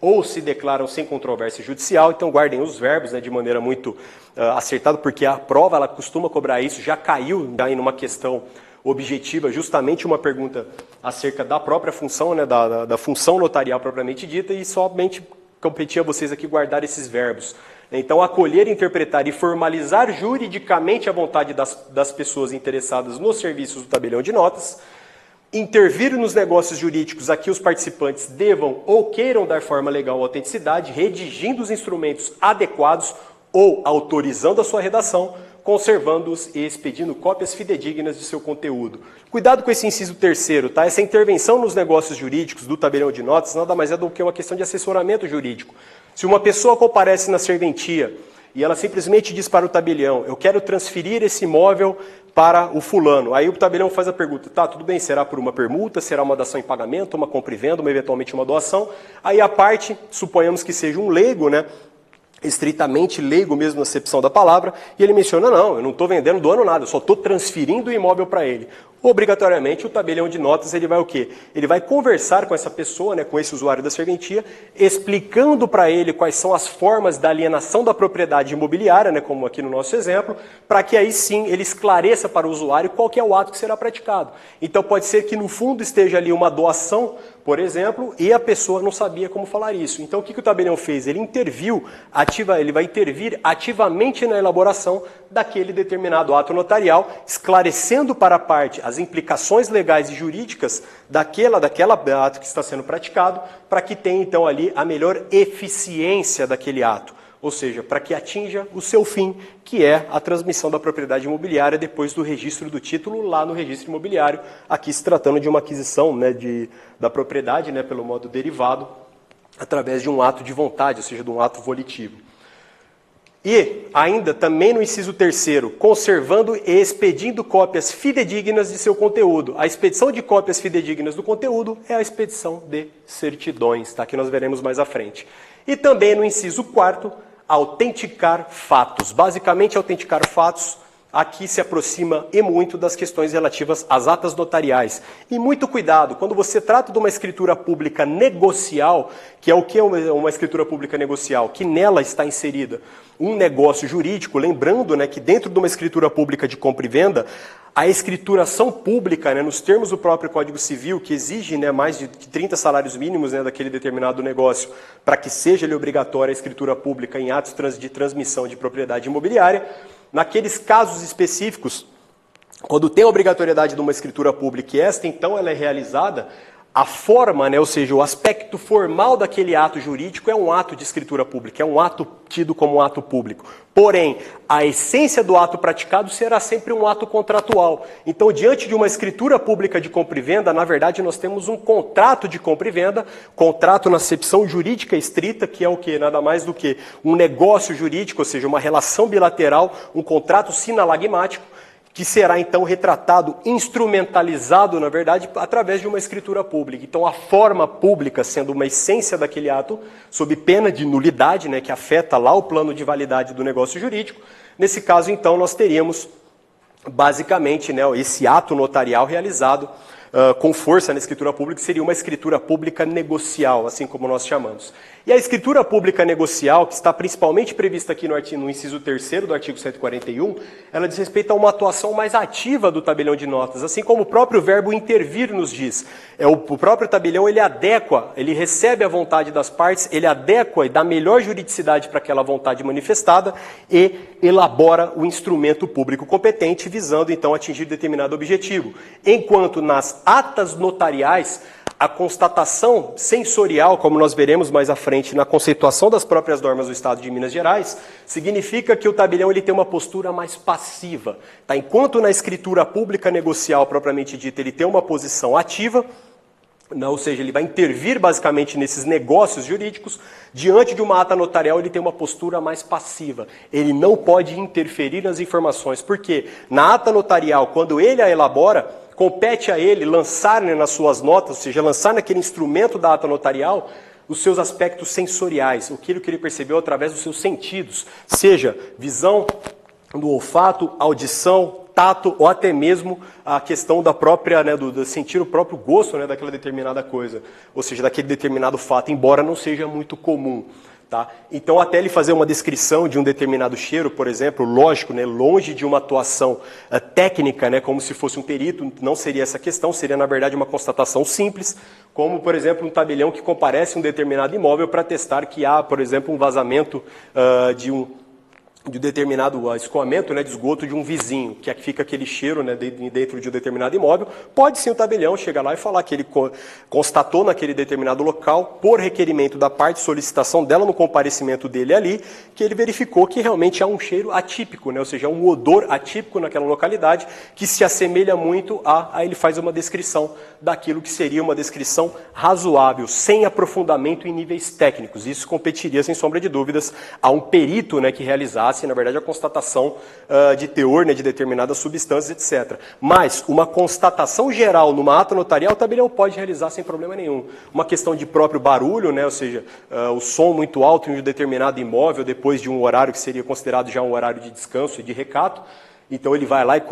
ou se declaram sem controvérsia judicial. Então guardem os verbos, né, de maneira muito acertada, porque a prova ela costuma cobrar isso, já caiu em uma questão objetiva, justamente uma pergunta acerca da própria função, né, da função notarial propriamente dita, e somente competia a vocês aqui guardar esses verbos. Então, acolher, interpretar e formalizar juridicamente a vontade das pessoas interessadas nos serviços do tabelião de notas. Intervir nos negócios jurídicos a que os participantes devam ou queiram dar forma legal ou autenticidade, redigindo os instrumentos adequados ou autorizando a sua redação, conservando-os e expedindo cópias fidedignas de seu conteúdo. Cuidado com esse inciso terceiro, tá? Essa intervenção nos negócios jurídicos do tabelião de notas nada mais é do que uma questão de assessoramento jurídico. Se uma pessoa comparece na serventia e ela simplesmente diz para o tabelião, eu quero transferir esse imóvel para o fulano. Aí o tabelião faz a pergunta, tá, tudo bem, será por uma permuta, será uma dação em pagamento, uma compra e venda, eventualmente uma doação. Aí a parte, suponhamos que seja um leigo, né, estritamente leigo mesmo na acepção da palavra, e ele menciona, não, eu não estou vendendo, doando nada, eu só estou transferindo o imóvel para ele. Obrigatoriamente, o tabelião de notas, ele vai o quê? Ele vai conversar com essa pessoa, né, com esse usuário da serventia, explicando para ele quais são as formas da alienação da propriedade imobiliária, né, como aqui no nosso exemplo, para que aí sim ele esclareça para o usuário qual que é o ato que será praticado. Então pode ser que no fundo esteja ali uma doação, por exemplo, e a pessoa não sabia como falar isso. Então o que o tabelião fez? Ele ele vai intervir ativamente na elaboração daquele determinado ato notarial, esclarecendo para a parte as implicações legais e jurídicas daquela ato que está sendo praticado, para que tenha então ali a melhor eficiência daquele ato, ou seja, para que atinja o seu fim, que é a transmissão da propriedade imobiliária depois do registro do título lá no registro imobiliário, aqui se tratando de uma aquisição, né, da propriedade, né, pelo modo derivado, através de um ato de vontade, ou seja, de um ato volitivo. E, ainda, também no inciso terceiro, conservando e expedindo cópias fidedignas de seu conteúdo. A expedição de cópias fidedignas do conteúdo é a expedição de certidões, tá? Que nós veremos mais à frente. E também no inciso quarto, autenticar fatos. Basicamente, autenticar fatos aqui se aproxima e muito das questões relativas às atas notariais. E muito cuidado, quando você trata de uma escritura pública negocial, que é o que é uma escritura pública negocial, que nela está inserida um negócio jurídico, lembrando, né, que dentro de uma escritura pública de compra e venda, a escrituração pública, né, nos termos do próprio Código Civil, que exige, né, mais de 30 salários mínimos, né, daquele determinado negócio, para que seja obrigatória a escritura pública em atos de transmissão de propriedade imobiliária, naqueles casos específicos, quando tem a obrigatoriedade de uma escritura pública e esta, então, ela é realizada, a forma, né, ou seja, o aspecto formal daquele ato jurídico é um ato de escritura pública, é um ato tido como um ato público. Porém, a essência do ato praticado será sempre um ato contratual. Então, diante de uma escritura pública de compra e venda, na verdade, nós temos um contrato de compra e venda, contrato na acepção jurídica estrita, que é o quê? Nada mais do que um negócio jurídico, ou seja, uma relação bilateral, um contrato sinalagmático, que será então retratado, instrumentalizado, na verdade, através de uma escritura pública. Então, a forma pública sendo uma essência daquele ato, sob pena de nulidade, né, que afeta lá o plano de validade do negócio jurídico. Nesse caso, então, nós teríamos, basicamente, né, esse ato notarial realizado com força na escritura pública, seria uma escritura pública negocial, assim como nós chamamos. E a escritura pública negocial, que está principalmente prevista aqui no inciso 3º do artigo 141, ela diz respeito a uma atuação mais ativa do tabelião de notas, assim como o próprio verbo intervir nos diz. O próprio tabelião, ele adequa, ele recebe a vontade das partes, ele adequa e dá melhor juridicidade para aquela vontade manifestada e elabora o instrumento público competente, visando então atingir determinado objetivo. Enquanto nas atas notariais, a constatação sensorial, como nós veremos mais à frente na conceituação das próprias normas do Estado de Minas Gerais, significa que o tabelião ele tem uma postura mais passiva. Tá? Enquanto na escritura pública negocial, propriamente dita, ele tem uma posição ativa, ou seja, ele vai intervir basicamente nesses negócios jurídicos, diante de uma ata notarial ele tem uma postura mais passiva. Ele não pode interferir nas informações, porque na ata notarial, quando ele a elabora, compete a ele lançar, né, nas suas notas, ou seja, lançar naquele instrumento da ata notarial, os seus aspectos sensoriais, aquilo que ele percebeu através dos seus sentidos, seja visão, do olfato, audição, tato ou até mesmo a questão da própria, né, do sentir o próprio gosto, né, daquela determinada coisa, ou seja, daquele determinado fato, embora não seja muito comum. Tá? Então, até ele fazer uma descrição de um determinado cheiro, por exemplo, lógico, né, longe de uma atuação técnica, né, como se fosse um perito, não seria essa questão, seria, na verdade, uma constatação simples, como, por exemplo, um tabelião que comparece um determinado imóvel para testar que há, por exemplo, um vazamento de um determinado escoamento, né, de esgoto de um vizinho, que fica aquele cheiro, né, dentro de um determinado imóvel. Pode sim o tabelião chegar lá e falar que ele constatou naquele determinado local, por requerimento da parte, solicitação dela no comparecimento dele ali, que ele verificou que realmente há um cheiro atípico, né, ou seja, um odor atípico naquela localidade, que se assemelha muito aí ele faz uma descrição daquilo que seria uma descrição razoável, sem aprofundamento em níveis técnicos. Isso competiria, sem sombra de dúvidas, a um perito, né, que realizasse, na verdade, a constatação de teor, né, de determinadas substâncias, etc. Mas uma constatação geral numa ata notarial, o tabelião pode realizar sem problema nenhum. Uma questão de próprio barulho, né, ou seja, o som muito alto em um determinado imóvel, depois de um horário que seria considerado já um horário de descanso e de recato. Então ele vai lá e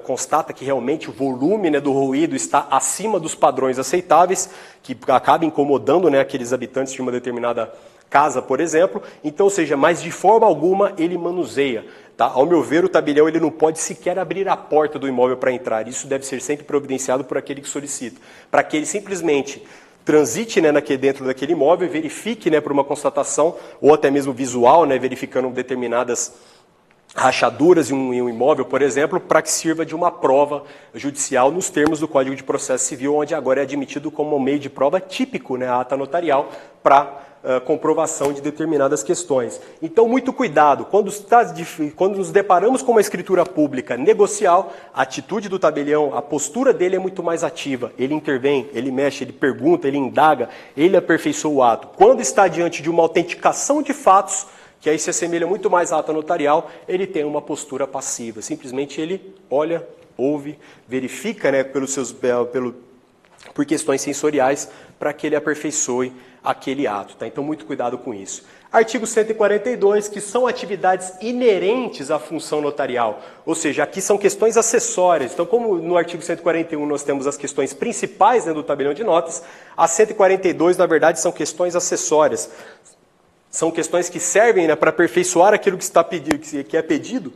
constata que realmente o volume, né, do ruído está acima dos padrões aceitáveis, que acaba incomodando, né, aqueles habitantes de uma determinada casa, por exemplo. Então, ou seja, mas de forma alguma ele manuseia. Tá? Ao meu ver, o tabelião ele não pode sequer abrir a porta do imóvel para entrar. Isso deve ser sempre providenciado por aquele que solicita. Para que ele simplesmente transite, né, dentro daquele imóvel e verifique, né, por uma constatação, ou até mesmo visual, né, verificando determinadas rachaduras em um imóvel, por exemplo, para que sirva de uma prova judicial nos termos do Código de Processo Civil, onde agora é admitido como um meio de prova típico, né, a ata notarial, para comprovação de determinadas questões. Então, muito cuidado. Quando nos deparamos com uma escritura pública negocial, a atitude do tabelião, a postura dele é muito mais ativa. Ele intervém, ele mexe, ele pergunta, ele indaga, ele aperfeiçoa o ato. Quando está diante de uma autenticação de fatos, que aí se assemelha muito mais à ata notarial, ele tem uma postura passiva. Simplesmente ele olha, ouve, verifica, né, por questões sensoriais para que ele aperfeiçoe aquele ato. Tá? Então, muito cuidado com isso. Artigo 142, que são atividades inerentes à função notarial. Ou seja, aqui são questões acessórias. Então, como no artigo 141 nós temos as questões principais, né, do tabelião de notas, a 142, na verdade, são questões acessórias. São questões que servem, né, para aperfeiçoar aquilo que está pedido, que é pedido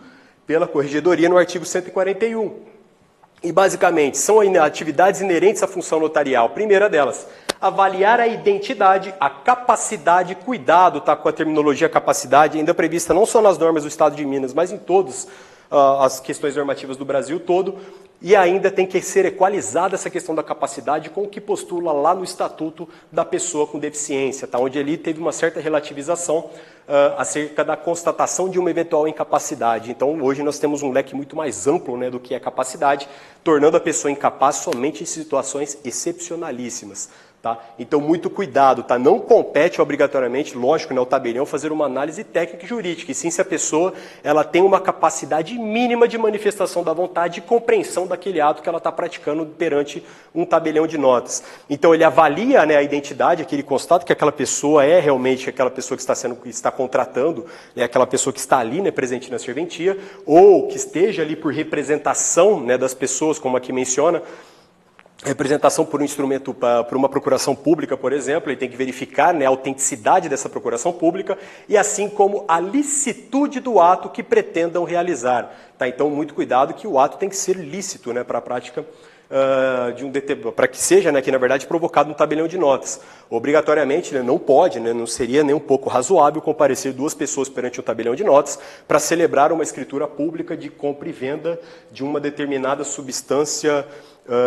pela corregedoria no artigo 141. E, basicamente, são atividades inerentes à função notarial. Primeira delas, avaliar a identidade, a capacidade, cuidado, tá, com a terminologia capacidade, ainda prevista não só nas normas do Estado de Minas, mas em todas as questões normativas do Brasil todo, e ainda tem que ser equalizada essa questão da capacidade com o que postula lá no Estatuto da Pessoa com Deficiência, tá, onde ali teve uma certa relativização acerca da constatação de uma eventual incapacidade. Então, hoje nós temos um leque muito mais amplo, né, do que é capacidade, tornando a pessoa incapaz somente em situações excepcionalíssimas. Tá? Então, muito cuidado, tá? Não compete obrigatoriamente, lógico, né, ao tabelião fazer uma análise técnica e jurídica, e sim se a pessoa ela tem uma capacidade mínima de manifestação da vontade e compreensão daquele ato que ela está praticando perante um tabelião de notas. Então, ele avalia, né, a identidade, aquele constata que aquela pessoa é realmente aquela pessoa que está contratando, né, aquela pessoa que está ali, né, presente na serventia, ou que esteja ali por representação, né, das pessoas, como aqui menciona, representação por um instrumento, por uma procuração pública, por exemplo, ele tem que verificar, né, a autenticidade dessa procuração pública e assim como a licitude do ato que pretendam realizar. Tá? Então, muito cuidado que o ato tem que ser lícito, né, para a prática para que seja, né, que na verdade provocado no tabelião de notas. Obrigatoriamente, né, não pode, né, não seria nem um pouco razoável comparecer duas pessoas perante um tabelião de notas para celebrar uma escritura pública de compra e venda de uma determinada substância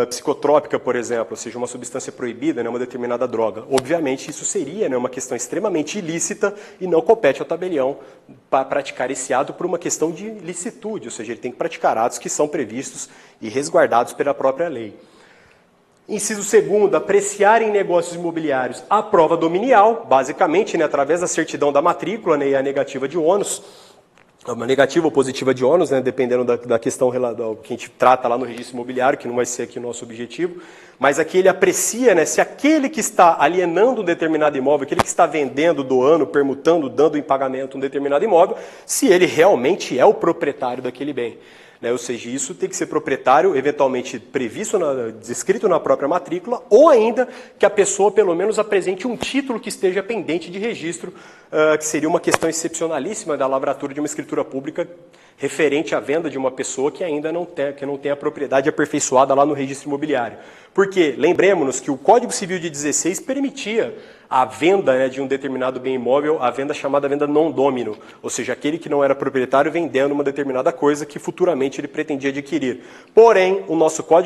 psicotrópica, por exemplo, ou seja, uma substância proibida, né, uma determinada droga. Obviamente, isso seria, né, uma questão extremamente ilícita e não compete ao tabelião para praticar esse ato por uma questão de licitude, ou seja, ele tem que praticar atos que são previstos e resguardados pela própria lei. Inciso 2º, apreciar em negócios imobiliários a prova dominial, basicamente, né, através da certidão da matrícula, né, e a negativa de ônus, uma negativa ou positiva de ônus, né, dependendo da questão que a gente trata lá no registro imobiliário, que não vai ser aqui o nosso objetivo, mas aqui ele aprecia, né, se aquele que está alienando um determinado imóvel, aquele que está vendendo, doando, permutando, dando em pagamento um determinado imóvel, se ele realmente é o proprietário daquele bem. Ou seja, isso tem que ser proprietário, eventualmente previsto, descrito na própria matrícula, ou ainda que a pessoa pelo menos apresente um título que esteja pendente de registro, que seria uma questão excepcionalíssima da lavratura de uma escritura pública referente à venda de uma pessoa que ainda não tem a propriedade aperfeiçoada lá no registro imobiliário. Porque, lembremos-nos que o Código Civil de 16 permitia a venda de um determinado bem imóvel, a venda chamada venda non domino, ou seja, aquele que não era proprietário vendendo uma determinada coisa que futuramente ele pretendia adquirir. Porém, o nosso Código